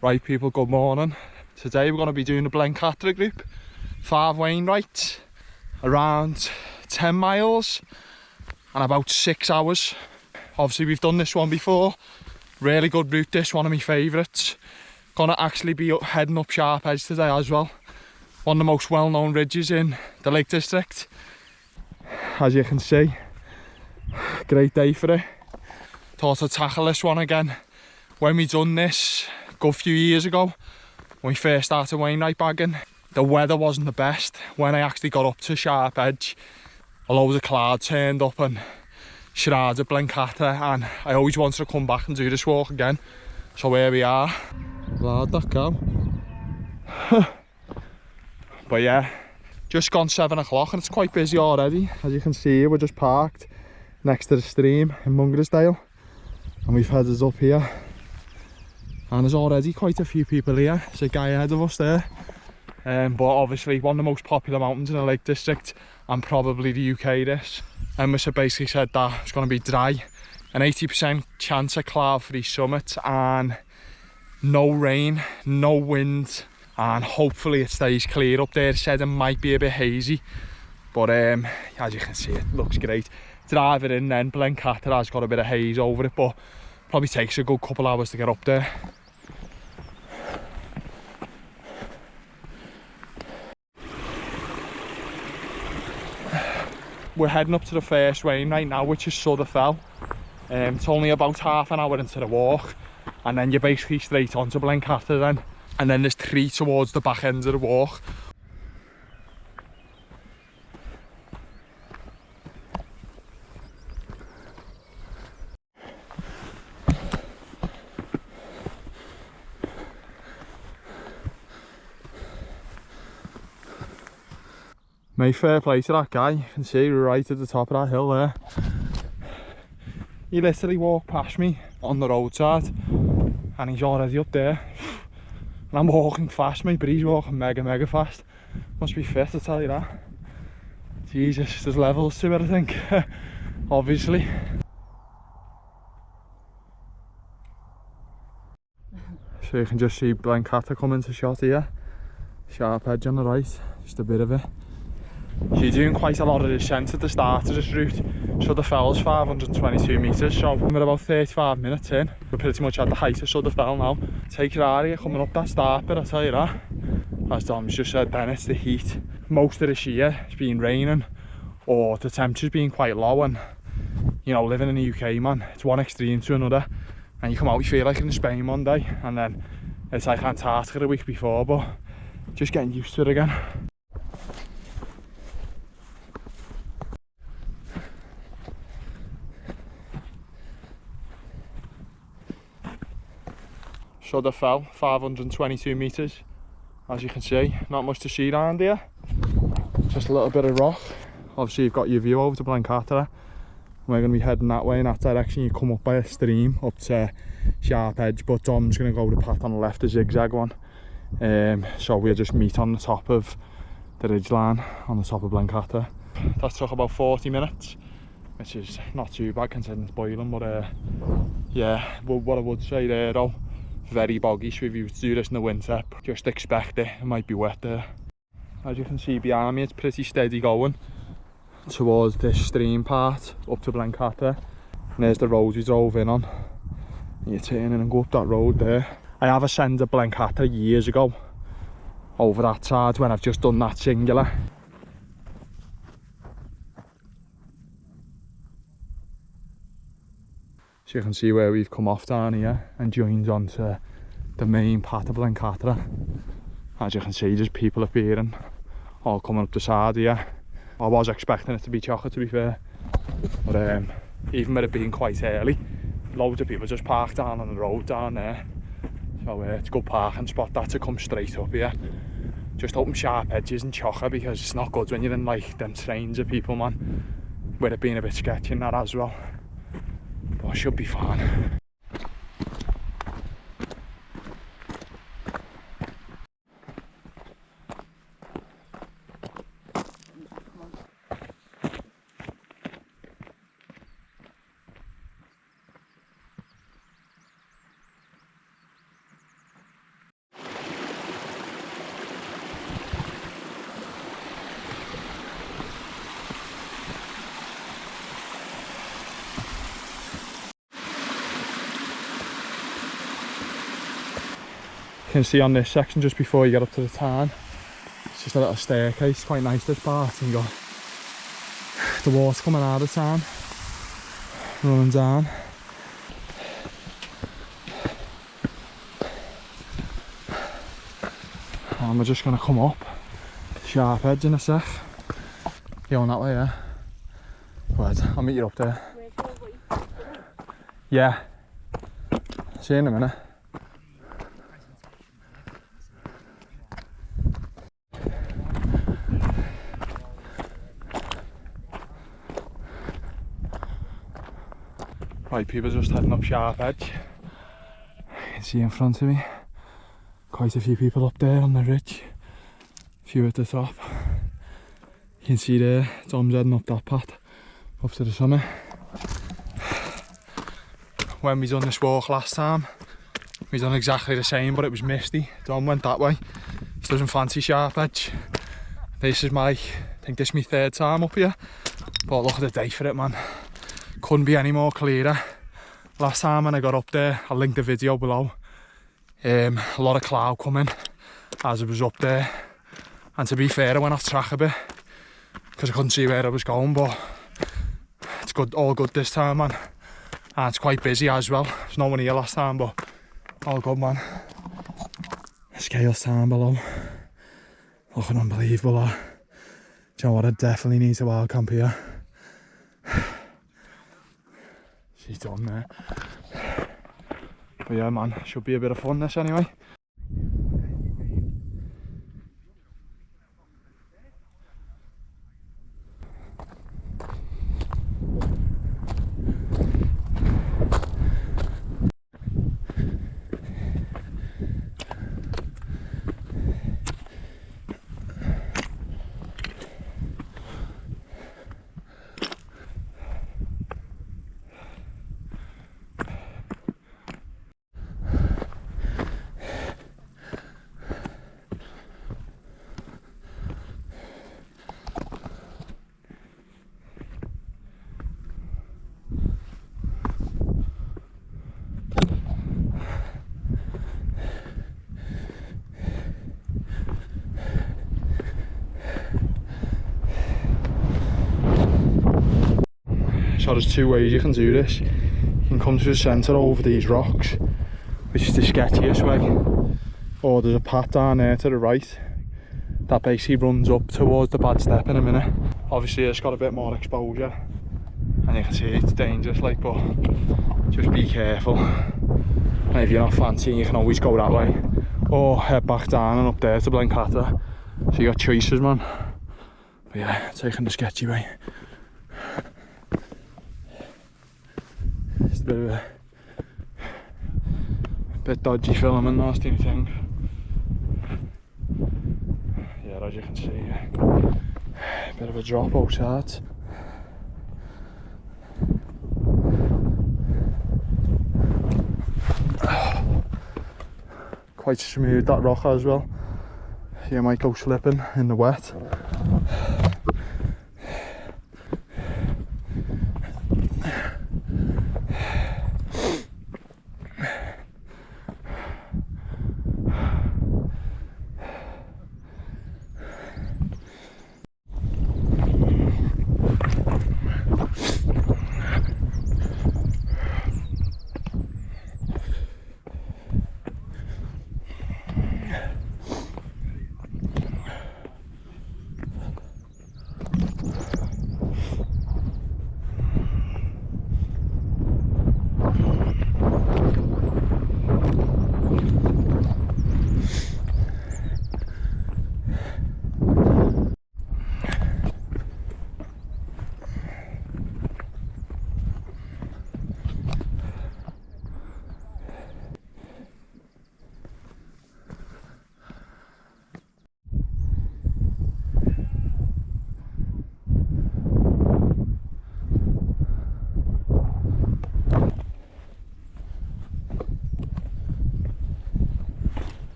Right people, good morning. Today we're going to be doing the Blencathra Group, 5 Wainwrights, around 10 miles and about 6 hours. Obviously we've done this one before, really good route this, one of my favourites. Gonna actually be heading up Sharp Edge today as well. One of the most well-known ridges in the Lake District. As you can see, great day for it. Thought I'd tackle this one again. When we done this a good few years ago, when we first started Wainwright bagging, the weather wasn't the best. When I actually got up to Sharp Edge, a load of cloud turned up and shrouded Blencathra, and I always wanted to come back and do this walk again. So here we are. Glad that cow. But yeah, just gone 7 o'clock and it's quite busy already. As you can see, we're just parked next to the stream in Mungrisdale, and we've headed up here. And there's already quite a few people here. There's a guy ahead of us there. But obviously one of the most popular mountains in the Lake District, and probably the UK this. Emma basically said that it's going to be dry, an 80% chance of cloud-free summit, and no rain, no wind, and hopefully it stays clear up there. It said it might be a bit hazy, but as you can see, it looks great. Driving in then, Blencathra has got a bit of haze over it, but probably takes a good couple hours to get up there. We're heading up to the first Wainwright now, which is Fell. It's only about half an hour into the walk, and then you're basically straight onto Blencathra then. And then there's 3 towards the back end of the walk. Made fair play to that guy. You can see right at the top of that hill there. He literally walked past me on the roadside and he's already up there. And I'm walking fast, mate, but he's walking mega fast. Must be fit, to tell you that. Jesus, there's levels to it, I think. Obviously. So you can just see Blencathra come into shot here. Sharp Edge on the right, just a bit of it. So you're doing quite a lot of descent at the start of this route. So the fell's 522 metres, so we're about 35 minutes in. We're pretty much at the height of the fell now. Take your area coming up that start bit, I'll tell you that. As Dom's just said then, it's the heat. Most of this year it's been raining, or the temperature's been quite low, and you know, living in the UK, man, it's one extreme to another. And you come out, you feel like in Spain one day, and then it's like Antarctica the week before, but just getting used to it again. So the fell, 522 metres, as you can see, not much to see around here, just a little bit of rock. Obviously you've got your view over to Blencathra. We're going to be heading that way in that direction. You come up by a stream up to Sharp Edge, but Dom's going to go the path on the left, the zigzag one. So we'll just meet on the top of the ridgeline, on the top of Blencathra. That took about 40 minutes, which is not too bad considering it's boiling, but yeah, what I would say there though, very boggy, so if you do this in the winter, just expect it might be wet there. As you can see behind me, it's pretty steady going towards this stream part up to Blencathra. And there's the road we drove in on. And you turn in and go up that road there. I have ascended Blencathra years ago over that side when I've just done that singular. So you can see where we've come off down here and joined onto the main path of Blencathra. As you can see, there's people appearing, all coming up the side here. I was expecting it to be chocker, to be fair, but even with it being quite early, loads of people just parked down on the road down there. So it's a good parking spot that to come straight up here. Just hoping Sharp Edge isn't chocker, because it's not good when you're in like them trains of people, man, with it being a bit sketchy and that as well. But it should be fine. You can see on this section just before you get up to the tarn, it's just a little staircase, quite nice this part, and you got the water coming out of the tarn, running down. And we're just going to come up sharp edge in a sec. You on that way, yeah? Right, I'll meet you up there. Yeah. See you in a minute. Right, people just heading up sharp edge. You can see in front of me quite a few people up there on the ridge. A few at the top. You can see there, Tom's heading up that path up to the summit. When we done this walk last time, we done exactly the same, but it was misty. Tom went that way. He doesn't fancy sharp edge. This is I think this is my third time up here. But look at the day for it, man. Couldn't be any more clearer. Last time when I got up there, I'll link the video below. A lot of cloud coming as I was up there. And to be fair, I went off track a bit because I couldn't see where I was going, but it's good, all good this time, man. And it's quite busy as well. There's no one here last time, but all good, man. Scales down below. Looking unbelievable, that. Do you know what? I definitely need a wild camp here. She's done there. But yeah, man, should be a bit of fun this anyway. So there's two ways you can do this. You can come to the centre over these rocks, which is the sketchiest way, or there's a path down there to the right that basically runs up towards the bad step in a minute. Obviously it's got a bit more exposure and you can see it's dangerous, like, but just be careful. And if you're not fancying, you can always go that way or head back down and up there to Blencathra. So you got choices, man. But yeah, taking the sketchy way. It's a bit dodgy filming, nasty thing. Yeah, as you can see, a bit of a drop outside. Quite smooth, that rock as well. You might go slipping in the wet.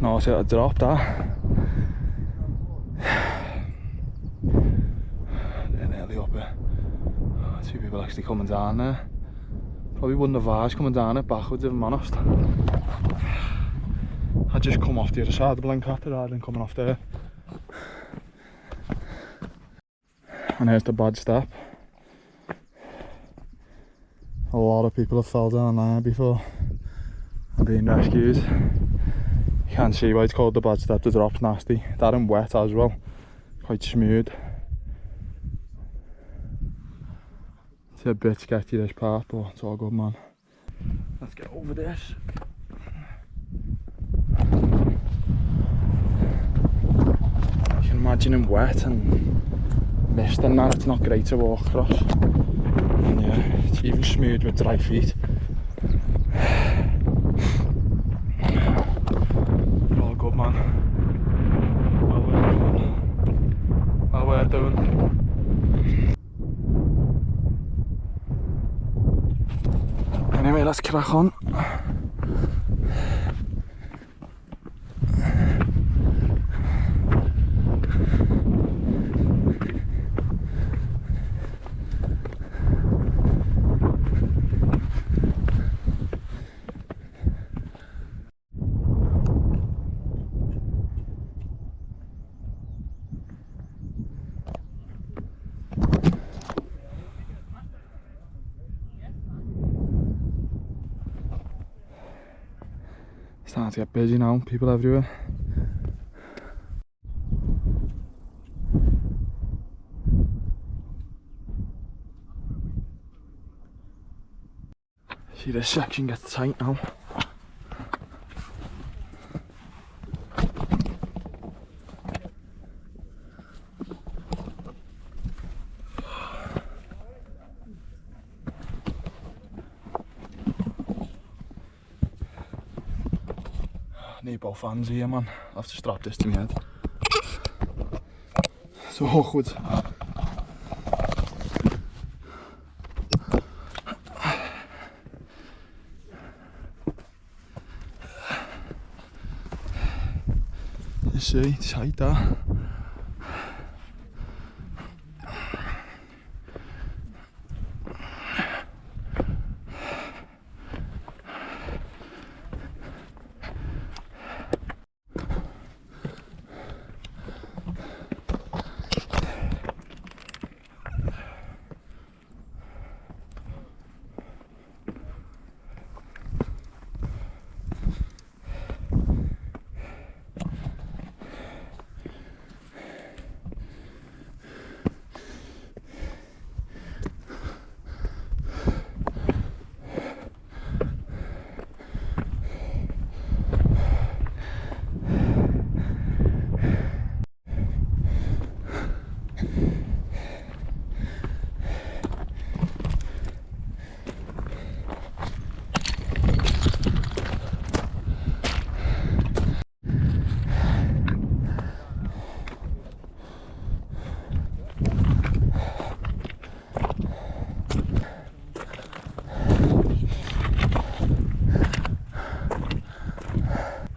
No, so it'll drop that. They're nearly up here. Oh, 2 people actually coming down there. Probably wouldn't advise coming down it backwards if I'm honest. I just come off the other side of the Blencathra rather than coming off there. And here's the bad step. A lot of people have fell down there before and been rescued. You can't see why it's called the bad step, the drop's nasty. That and wet as well, quite smooth. It's a bit sketchy this part, but it's all good, man. Let's get over this. You can imagine in wet and mist and that, it's not great to walk across. And yeah, it's even smooth with dry feet. All good, man. Well we're doing. Anyway, let's crack on. Starting to get busy now, people everywhere. See, this section gets tight now. Need both hands here, man. I have to strap this to my head. So awkward. You see, it's tight that.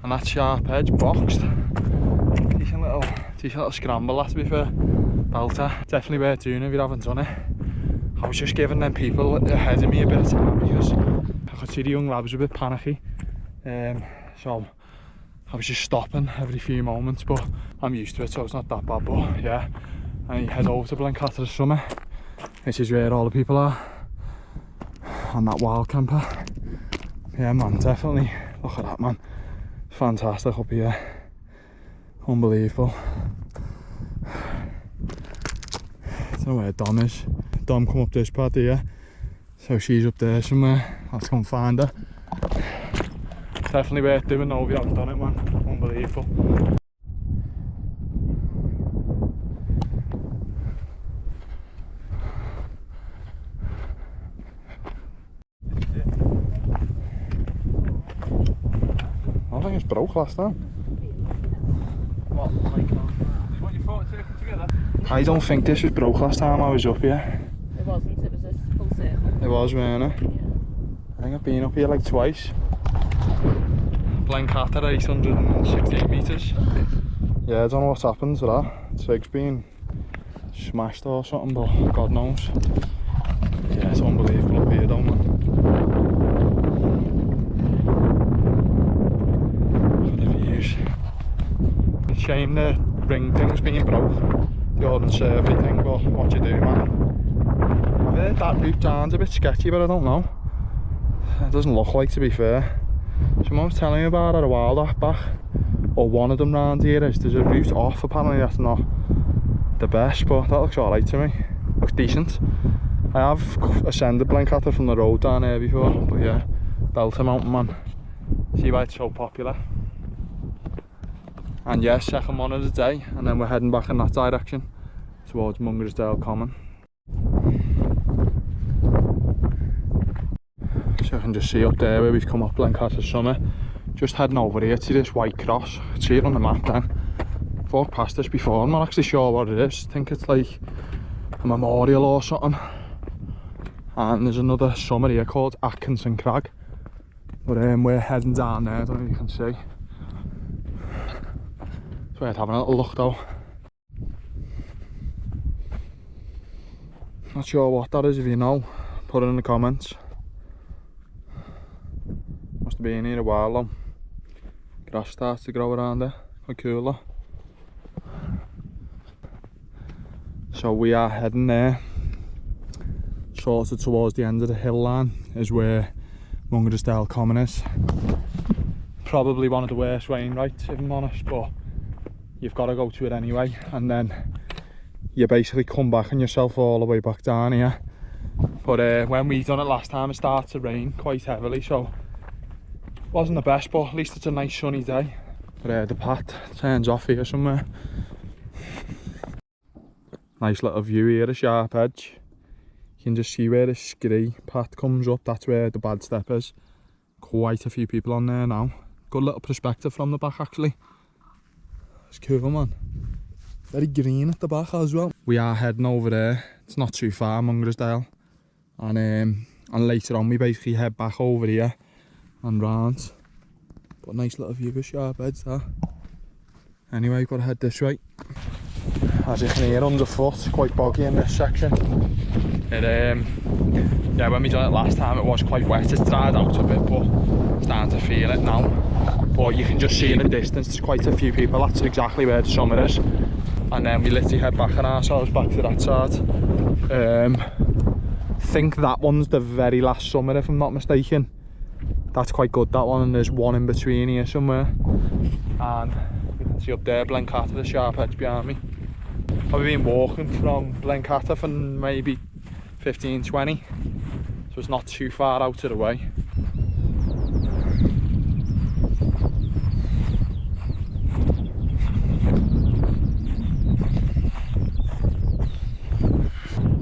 And that sharp edge boxed. Decent little scramble, that to be fair. Belter. Definitely worth doing if you haven't done it. I was just giving them people ahead of me a bit of time because I could see the young lads were a bit panicky. So I was just stopping every few moments, but I'm used to it, so it's not that bad. But yeah, and you head over to Blencathra Summit, which is where all the people are on that wild camper. Yeah, man, definitely. Look at that, man. Fantastic up here. Unbelievable. I don't know where Dom is. Dom come up this part here, so she's up there somewhere. I'll have to go and find her. Definitely worth doing though if you haven't done it, man. Unbelievable. I think it's broke last time. What, like, you want your photo taken together? I don't think this was broke last time I was up here. It wasn't, it was a full circle. It was, wasn't it? Yeah. I think I've been up here like twice. Blencathra 816 metres. Yeah, I don't know what's happened to that. Twig's been smashed or something, but God knows. Yeah, it's unbelievable up here though, man. Look at the views. Shame the ring thing's being broke, the ordnance survey thing, but what you do, man. I've heard that route down's a bit sketchy, but I don't know. It doesn't look like, to be fair. Someone was telling me about it a while back, or one of them round here is there's a route off, apparently that's not the best, but that looks alright to me. Looks decent. I have ascended Blencathra from the road down here before, but yeah, Bowscale Mountain, man. See why it's so popular. And yeah, second one of the day, and then we're heading back in that direction towards Mungrisdale Common. So I can just see up there where we've come up Blencathra summit. Just heading over here to this white cross. I can see it on the map then. I've walked past this before, I'm not actually sure what it is. I think it's like a memorial or something. And there's another summit here called Atkinson Crag. But we're heading down there, I don't know if you can see. It's worth having a little look though. Not sure what that is, if you know, put it in the comments. Must have been here a while though. Grass starts to grow around there, quite cool though. So we are heading there. Sort of towards the end of the hill line is where Mungrisdale Common is. Probably one of the worst Wainwrights, if I'm honest, but you've got to go to it anyway, and then you basically come back on yourself all the way back down here. But when we done it last time, it started to rain quite heavily, so it wasn't the best, but at least it's a nice sunny day. But the path turns off here somewhere. Nice little view here, a sharp edge. You can just see where the scree path comes up, that's where the bad step is. Quite a few people on there now. Good little perspective from the back actually. It's cool, man. Very green at the back as well. We are heading over there, it's not too far, Mungrisdale. And later on we basically head back over here and round. But nice little view of sharp edge there. Anyway, gotta head this way. As you can hear underfoot, quite boggy in this section. Yeah, when we done it last time it was quite wet, it's dried out a bit, but I'm starting to feel it now. But you can just see in the distance there's quite a few people, that's exactly where the summit is. And then we literally head back on ourselves back to that side. I think that one's the very last summit if I'm not mistaken. That's quite good, that one, and there's one in between here somewhere. And you can see up there Blencathra, the sharp edge behind me. I've been walking from Blencathra for maybe 15-20, so it's not too far out of the way.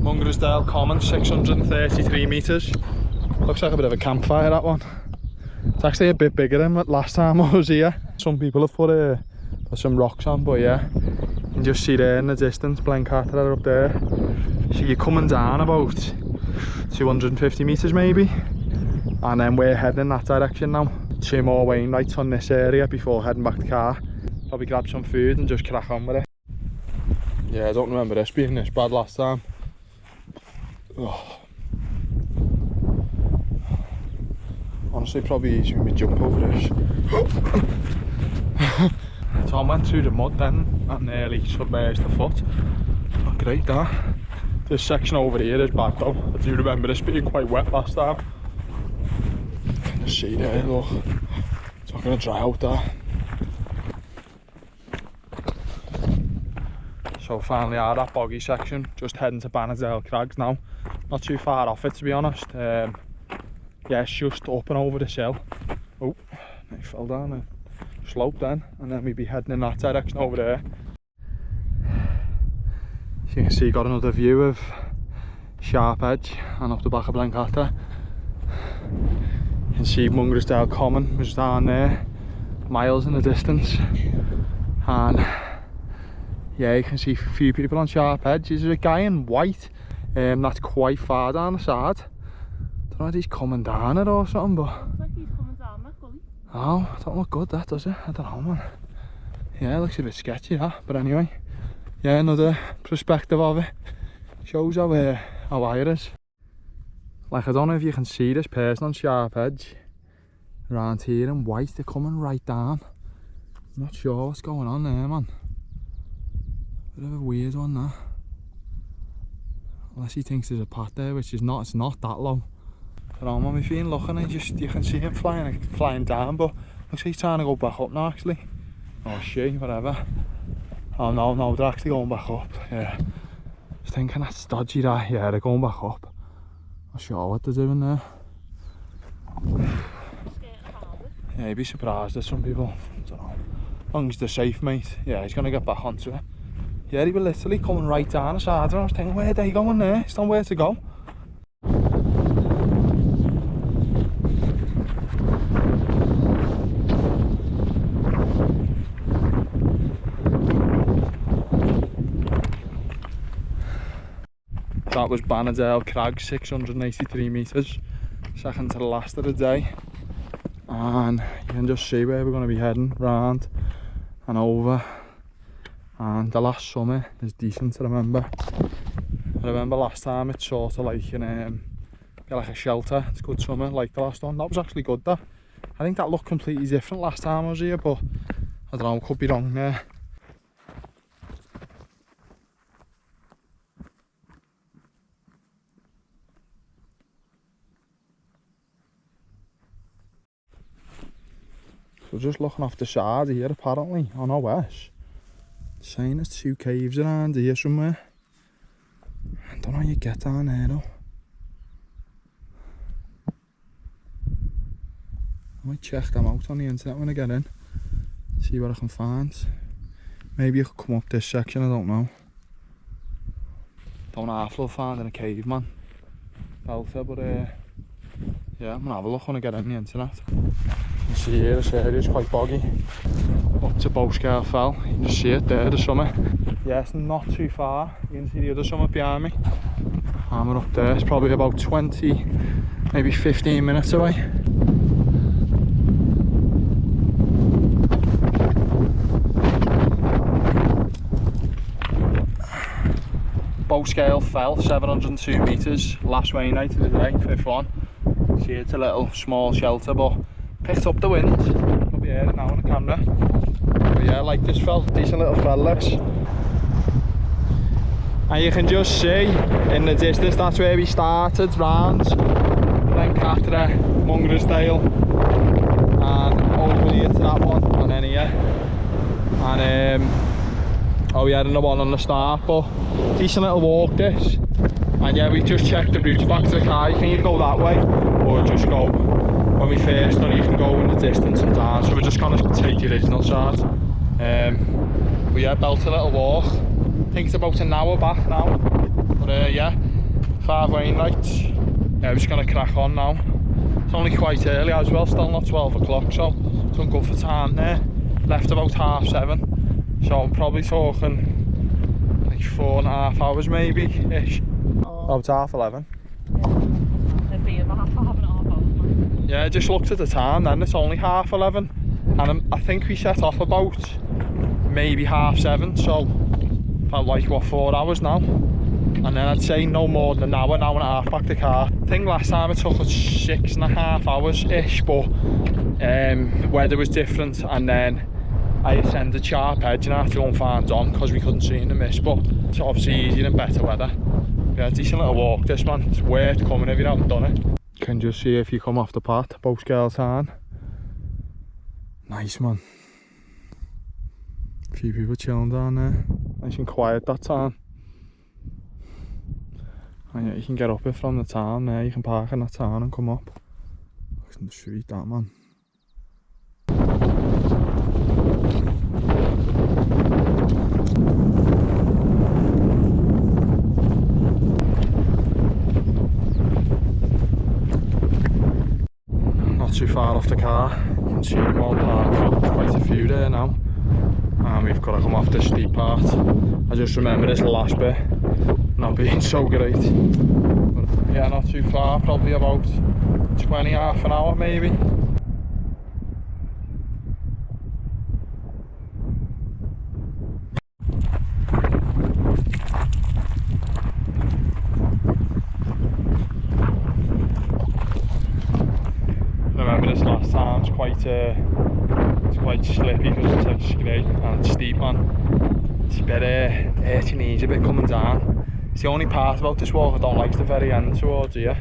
Mungrisdale Common, 633 metres. Looks like a bit of a campfire, that one. It's actually a bit bigger than last time I was here. Some people have put some rocks on, but yeah, you can just see there in the distance Blencathra up there. So you're coming down about 250 metres maybe, and then we're heading in that direction now. 2 more Wainwrights on this area before heading back to the car. Probably grab some food and just crack on with it. Yeah, I don't remember this being this bad last time. Oh. Honestly, probably easy when we jump over this. So I went through the mud then and nearly submerged the foot. Not great that. This section over here is bad though. I do remember this being quite wet last time. You can just see there, look. It's not going to dry out there. So finally out of that boggy section, just heading to Bannerdale Crags now. Not too far off it, to be honest. Yeah, it's just up and over this hill. Oh, I fell down a slope then, and then we'd be heading in that direction over there. So you can see, got another view of sharp edge and up the back of Blencathra. You can see Mungrisdale Common was down there, miles in the distance. And yeah, you can see a few people on sharp edge. There's a guy in white that's quite far down the side. I don't know if he's coming down it or something, but Looks like he's coming down that gully. Oh, don't look good that, does it? I don't know, man. Yeah, it looks a bit sketchy that, but anyway. Yeah, another perspective of it. Shows how high it is. Like, I don't know if you can see this person on sharp edge around here in white. They're coming right down. I'm not sure what's going on there, man. Bit of a weird one, that. Unless he thinks there's a path there, which is not. It's not that low. I don't know, man, if you're looking, you can see him flying down, but looks like he's trying to go back up now, actually. Or she, whatever. Oh no, they're actually going back up. Yeah. Just thinking that's dodgy, that. Yeah, they're going back up. Not sure what they're doing there. Yeah, you'd be surprised at some people. I don't know. As long as they're safe, mate. Yeah, he's gonna get back onto it. Yeah, he was literally coming right down the side, and I was thinking, where are they going there? It's nowhere to go. That was Bannerdale Crags, 683 metres, second to the last of the day. And you can just see where we're going to be heading, round and over. And the last summit is decent to remember. I remember last time it's sort of like like a shelter. It's a good summit, like the last one. That was actually good, that. I think that looked completely different last time I was here, but I don't know, could be wrong there. So just looking off the side here, apparently, on our west, saying there's 2 caves around here somewhere. I don't know how you get down there though. I might check them out on the internet when I get in, see what I can find. Maybe I could come up this section, I don't know. Don't half love finding a cave, man. Belter, but yeah, I'm gonna have a look when I get in the internet. You can see here, this area is quite boggy. Up to Bowscale Fell, you can just see it there, the summit. Yeah, it's not too far. You can see the other summit behind me. And we're up there, it's probably about 20, maybe 15 minutes away. Bowscale Fell, 702 metres, last Wainwright of the day, 5th one. See, it's a little small shelter, but picked up the wind. You'll be hearing it now on the camera. But yeah, I like this fell, decent little fell, this. And you can just see in the distance, that's where we started, round Blencathra, Mungrisdale, and over here to that one, and then here. And oh yeah, and the one on the start, but decent little walk this. And yeah, we've just checked the route back to the car. You can either go that way or just go when we first done. You can go in the distance and down, so we're just gonna take the original side. But yeah, built a little walk. I think it's about an hour back now, but yeah, 5 Wainwrights. Yeah, we're just gonna crack on now. It's only quite early as well, still not 12 o'clock, so it's done good for time there. Left about 7:30, so I'm probably talking like 4.5 hours maybe ish. About 11:30. Yeah, I just looked at the time then, it's only 11:30, and I think we set off about maybe 7:30, so about like what, 4 hours now. And then I'd say no more than an hour and a half back to the car. I think last time it took us 6.5 hours ish, but weather was different, and then I ascended sharp edge and I had to go and find Dom because we couldn't see in the mist, but it's obviously easier in better weather. Yeah, decent little walk this, man. It's worth coming if you haven't done it. You can just see if you come off the path, Bowscale Town. Nice, man. A few people chilling down there. Nice and quiet that time. And yeah, you can get up it from the town there. You can park in that town and come up. Looks in the street, that, man. Not too far off the car, you can see them all parked, quite a few there now. And we've got to come off this steep part. I just remember this last bit not being so great. But yeah, not too far, probably about 20, half an hour maybe. quite slippy because it's like straight and it's steep, man. It's a bit it needs a bit coming down. It's the only part about this walk I don't like, the very end towards here.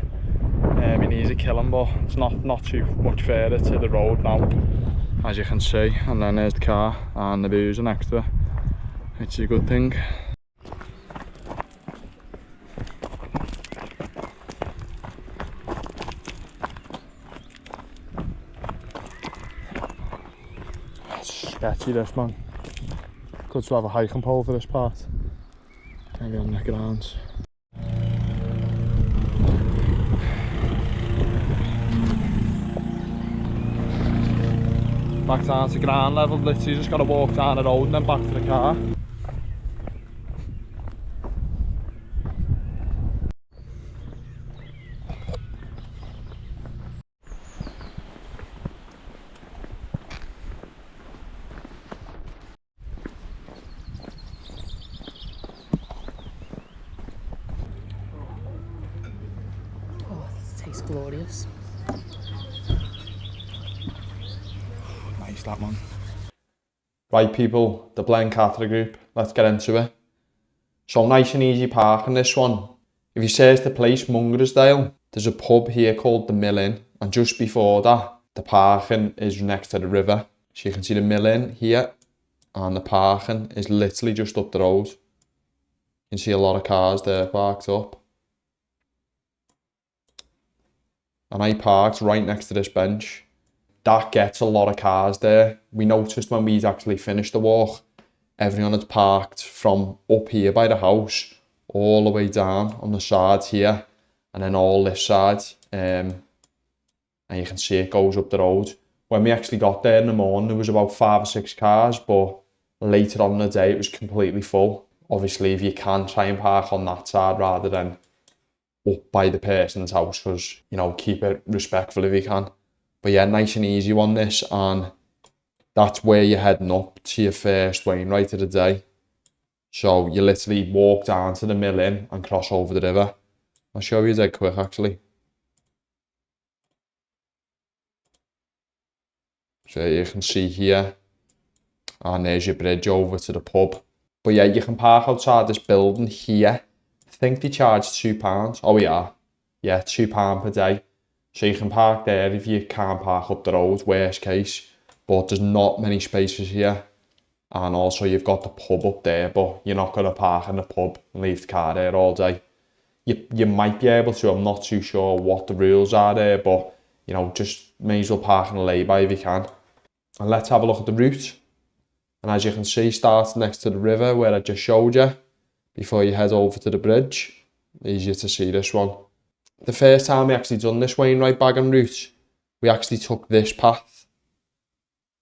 It needs a killing, but it's not too much further to the road now, as you can see. And then there's the car and the boozer next to it, which is a good thing. Sketchy this, man. Good to have a hiking pole for this part. Maybe on the grounds. Back down to ground level, literally just got to walk down the road and then back to the car. Tastes glorious. Nice that, man. Right people, the Blencathra Group, let's get into it. So nice and easy parking this one. If you search the place Mungrisdale, there's a pub here called the Mill Inn, and just before that the parking is next to the river. So you can see the Mill Inn here and the parking is literally just up the road. You can see a lot of cars there parked up. And I parked right next to this bench. That gets a lot of cars there. We noticed when we'd actually finished the walk, everyone had parked from up here by the house all the way down on the side here and then all this side. And you can see it goes up the road. When we actually got there in the morning, there was about 5 or 6 cars, but later on in the day it was completely full. Obviously, if you can, try and park on that side rather than up by the person's house, because, you know, keep it respectful if you can. But yeah, nice and easy on this, and that's where you're heading up to your first Wainwright of the day. So you literally walk down to the Mill Inn and cross over the river. I'll show you dead quick actually. So you can see here, and there's your bridge over to the pub. But yeah, you can park outside this building here. I think they charge £2. Oh yeah, £2 per day. So you can park there if you can't park up the road, worst case. But there's not many spaces here. And also you've got the pub up there, but you're not going to park in the pub and leave the car there all day. You might be able to, I'm not too sure what the rules are there, but you know, just may as well park in a lay-by if you can. And let's have a look at the route. And as you can see, starts next to the river where I just showed you, before you head over to the bridge. Easier to see this one. The first time we actually done this Wainwright bagging route, we actually took this path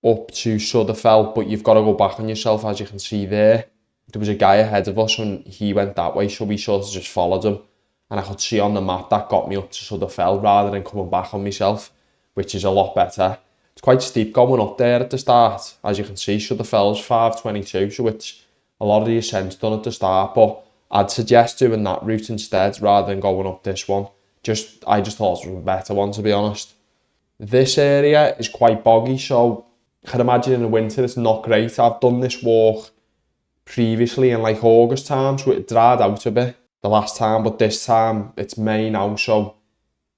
up to Fell, but you've got to go back on yourself. As you can see there, there was a guy ahead of us and he went that way, so we sort of just followed him. And I could see on the map that got me up to Fell rather than coming back on myself, which is a lot better. It's quite steep going up there at the start. As you can see, Fell's 522, so it's a lot of the ascent's done at the start, but I'd suggest doing that route instead rather than going up this one. I just thought it was a better one, to be honest. This area is quite boggy, so I can imagine in the winter it's not great. I've done this walk previously in like August time, so it dried out a bit the last time, but this time it's May now, so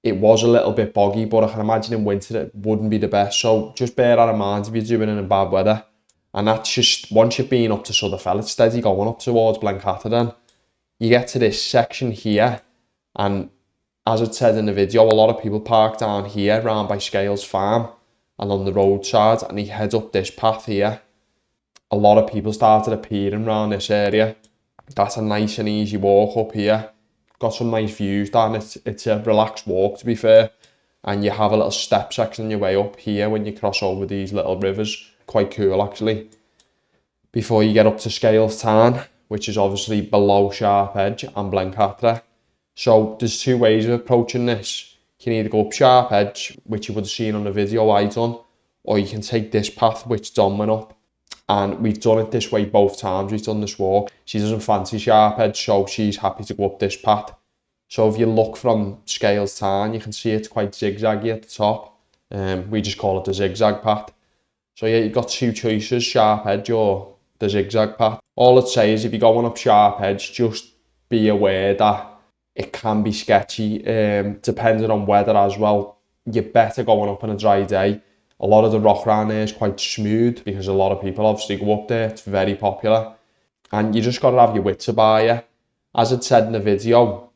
it was a little bit boggy, but I can imagine in winter it wouldn't be the best, so just bear that in mind if you're doing it in bad weather. And that's just, once you've been up to Fell, it's steady going up towards Blencathra then. You get to this section here, and as it said in the video, a lot of people park down here round by Scales Farm and on the roadside, and you head up this path here. A lot of people started appearing around this area. That's a nice and easy walk up here. Got some nice views down. It's a relaxed walk, to be fair, and you have a little step section on your way up here when you cross over these little rivers. Quite cool actually. Before you get up to Scales Town, which is obviously below Sharp Edge and Blencathra. So there's 2 ways of approaching this. You can either go up Sharp Edge, which you would have seen on the video I done, or you can take this path which Dom went up. And we've done it this way both times we've done this walk. She doesn't fancy Sharp Edge, so she's happy to go up this path. So if you look from Scales Town, you can see it's quite zigzaggy at the top. We just call it the zigzag path. So yeah, you've got two choices, sharp edge or the zigzag path. All I'd say is if you're going up sharp edge, just be aware that it can be sketchy, depending on weather as well. You're better going up on a dry day. A lot of the rock around there is quite smooth because a lot of people obviously go up there. It's very popular. And you just got to have your wits about you. As I said in the video,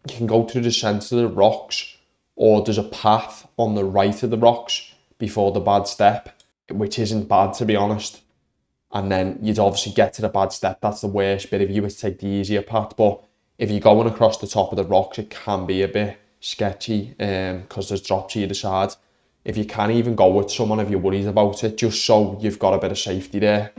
you can go through the centre of the rocks, or there's a path on the right of the rocks before the bad step, which isn't bad to be honest. And then you'd obviously get to the bad step. That's the worst bit if you were to take the easier path. But if you're going across the top of the rocks, it can be a bit sketchy because there's drops either side. If you can even go with someone if you're worried about it, just so you've got a bit of safety there.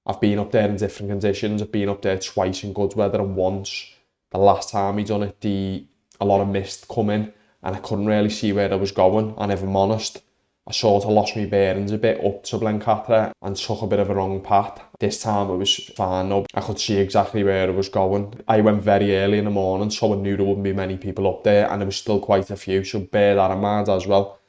I've been up there in different conditions. I've been up there twice in good weather, and once, the last time we done it, a lot of mist come in and I couldn't really see where I was going. And if I'm honest, I sort of lost my bearings a bit up to Blencathra and took a bit of a wrong path. This time it was fine though. I could see exactly where I was going. I went very early in the morning, so I knew there wouldn't be many people up there, and there was still quite a few, so bear that in mind as well.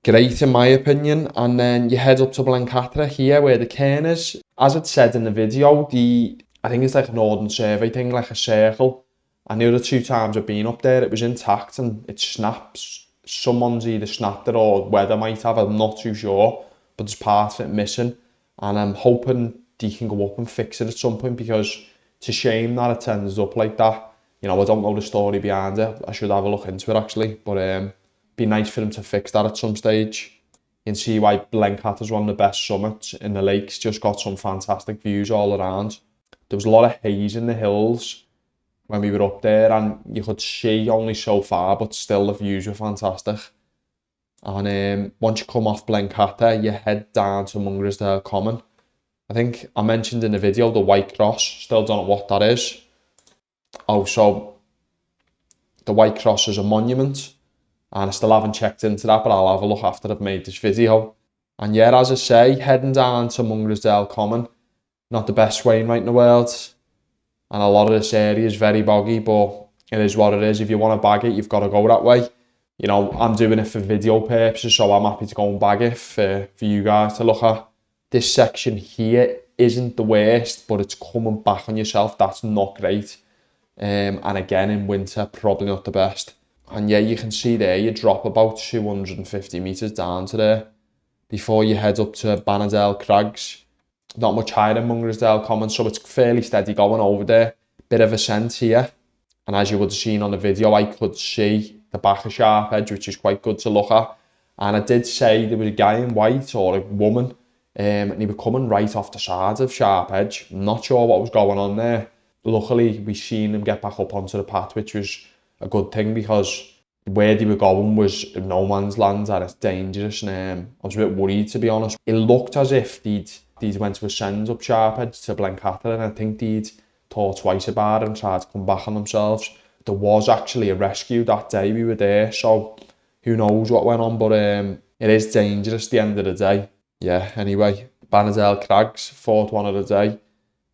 Great in my opinion. And then you head up to Blencathra here where the cairn is. As it said in the video, I think it's like a Northern Survey thing, like a circle. And the other two times I've been up there, it was intact and it snaps. Someone's either snapped it or weather might have, I'm not too sure, but there's part of it missing. And I'm hoping they can go up and fix it at some point, because it's a shame that it ends up like that. You know, I don't know the story behind it. I should have a look into it actually, but be nice for them to fix that at some stage. You can see why Blencathra is one of the best summits in the lakes. Just got some fantastic views all around. There was a lot of haze in the hills when we were up there, and you could see only so far, but still the views were fantastic. And once you come off Blencathra, you head down to Mungrisdale Common. I think I mentioned in the video the White Cross. Still don't know what that is. Oh, so the White Cross is a monument, and I still haven't checked into that, but I'll have a look after I've made this video. And yeah, as I say, heading down to Mungrisdale Common. Not the best Wainwright in the world, and a lot of this area is very boggy, but it is what it is. If you want to bag it, you've got to go that way. You know, I'm doing it for video purposes, so I'm happy to go and bag it for you guys to look at. This section here isn't the worst, but it's coming back on yourself. That's not great. And again, in winter, probably not the best. And yeah, you can see there, you drop about 250 metres down to there before you head up to Bannerdale Crags. Not much higher than Mungrisdale Common, so it's fairly steady going over there. Bit of ascent here. And as you would have seen on the video, I could see the back of Sharp Edge, which is quite good to look at. And I did say there was a guy in white, or a woman, and he was coming right off the sides of Sharp Edge. I'm not sure what was going on there. Luckily, we seen him get back up onto the path, which was a good thing, because where they were going was no man's land and it's dangerous, and I was a bit worried, to be honest. It looked as if they'd went to ascend up Sharp Edge to Blencathra, and I think they'd thought twice about it and tried to come back on themselves. There was actually a rescue that day we were there, so who knows what went on, but it is dangerous at the end of the day. Yeah, anyway, Bannerdale Crags, fourth one of the day.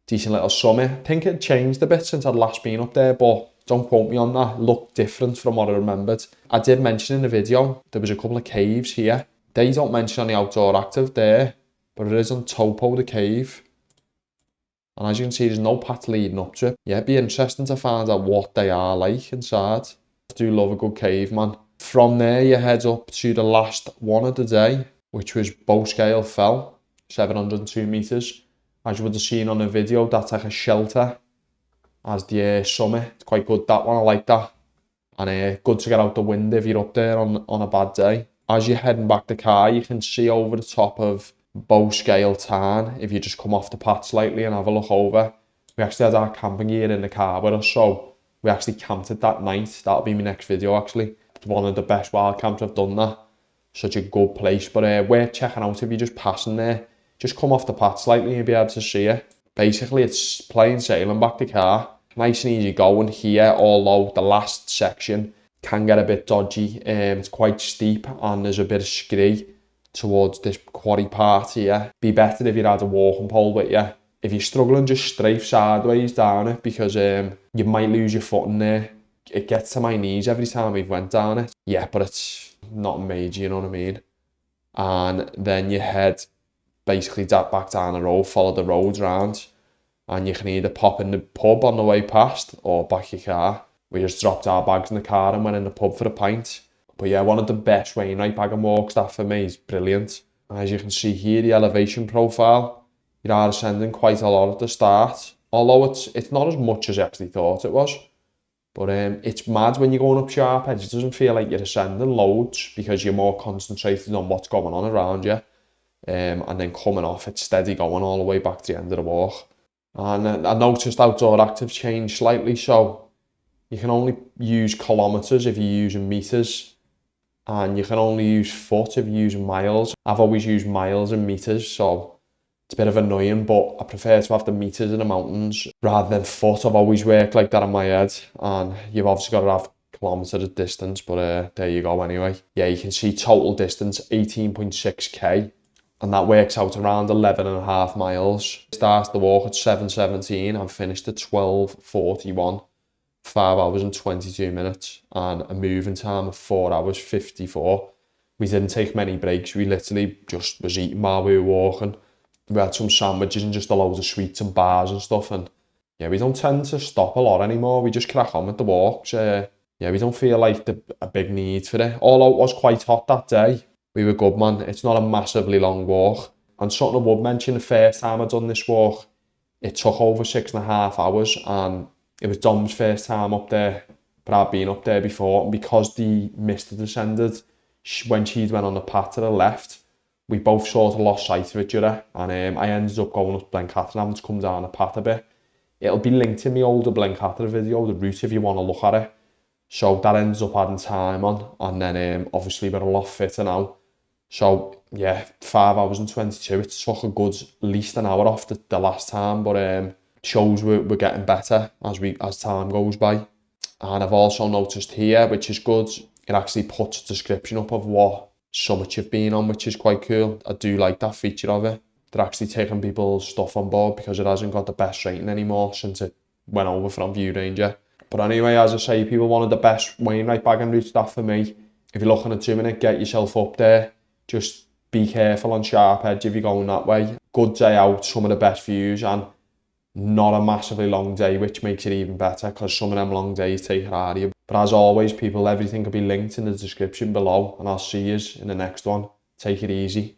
Decent little summit. I think it changed a bit since I'd last been up there, but don't quote me on that. It looked different from what I remembered. I did mention in the video, there was a couple of caves here. They don't mention on the outdoor active there, but it is on Topo, the cave. And as you can see, there's no path leading up to it. Yeah, it'd be interesting to find out what they are like inside. I do love a good cave, man. From there, you head up to the last one of the day, which was Bowscale Fell, 702 metres. As you would have seen on the video, that's like a shelter as the summit. It's quite good, that one, I like that. And good to get out the wind if you're up there on a bad day. As you're heading back the car, you can see over the top of Bowscale Tarn, if you just come off the path slightly and have a look over. We actually had our camping gear in the car with us, so we actually camped it that night. That'll be my next video actually. It's one of the best wild camps I've done that. Such a good place, but worth checking out if you're just passing there. Just come off the path slightly and you'll be able to see it. Basically, it's plain sailing back the car. Nice and easy going here, although the last section can get a bit dodgy. It's quite steep and there's a bit of scree towards this quarry part here. Be better if you had a walking pole with you. If you're struggling, just strafe sideways down it, because you might lose your footing there. It gets to my knees every time we've went down it. Yeah, but it's not major, you know what I mean? and then you head basically back down the road, follow the roads round, and you can either pop in the pub on the way past or back your car. We just dropped our bags in the car and went in the pub for a pint. But yeah, one of the best Wainwright bag and walks, that for me is brilliant. As you can see here, the elevation profile, you are ascending quite a lot at the start, although it's not as much as I actually thought it was. But it's mad when you're going up sharp edge. It doesn't feel like you're ascending loads because you're more concentrated on what's going on around you. And then coming off, it's steady going all the way back to the end of the walk. And I noticed outdoor actives changed slightly, so you can only use kilometres if you're using metres, and you can only use foot if you're using miles. I've always used miles and metres, so it's a bit of annoying, but I prefer to have the metres in the mountains rather than foot. I've always worked like that in my head, and you've obviously got to have kilometre of distance, but there you go anyway. Yeah, you can see total distance 18.6k, and that works out around 11.5 miles. Started the walk at 7:17 and finished at 12:41. 5 hours and 22 minutes and a moving time of 4 hours 54. We didn't take many breaks. We literally just was eating while we were walking. We had some sandwiches and just a load of sweets and bars and stuff, and yeah, we don't tend to stop a lot anymore. We just crack on with the walks. Yeah, we don't feel like a big need for it. Although it was quite hot that day, we were good, man. It's not a massively long walk. And something I would mention, the first time I'd done this walk, it took over 6.5 hours, and it was Dom's first time up there, but I'd been up there before. And because the mist had descended, when she'd went on the path to the left, we both sort of lost sight of each other. And I ended up going up Blencathra and having to come down the path a bit. It'll be linked in my older Blencathra video, the route, if you want to look at it. So that ends up adding time on. And then obviously we're a lot fitter now. So yeah, 5 hours and 22. It took a good at least an hour off the last time, but shows we're getting better as time goes by. And I've also noticed here, which is good, it actually puts a description up of what summit you've been on, which is quite cool. I do like that feature of it. They're actually taking people's stuff on board because it hasn't got the best rating anymore since it went over from View Ranger. But anyway, as I say, people wanted the best Wainwright bagging route. That for me. If you're looking at doing it, get yourself up there. Just be careful on sharp edge if you're going that way. Good day out, some of the best views, and not a massively long day, which makes it even better because some of them long days take it out of you. But as always, people, everything will be linked in the description below, and I'll see you in the next one. Take it easy.